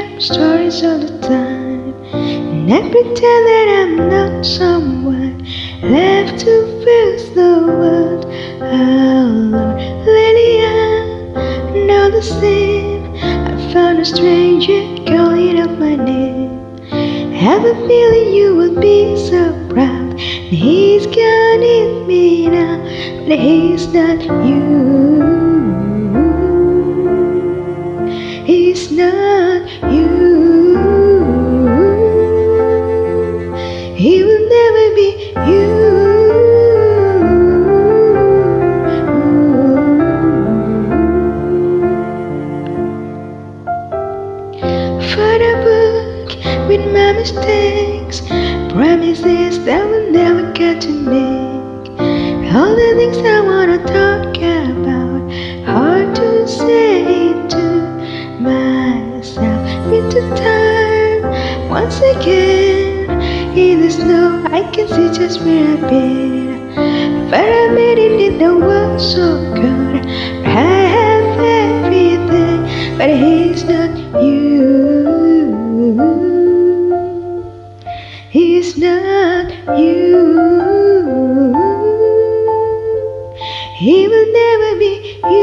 up stories all the time, and I pretend that I'm not someone left to face the world alone. Lately I'm not the same. I found a stranger calling out my name. Have a feeling you would be so proud. He's gone in me now, but he's not you. He's not you. He will never be you. For the book with my mistakes, promises that will never get to make. All the things I wanna talk about, hard to say to myself. Winter time, once again, in the snow, I can see just where I've been. For a minute in the world so good, I have everything, but he's not you. He's not you. He will never be you.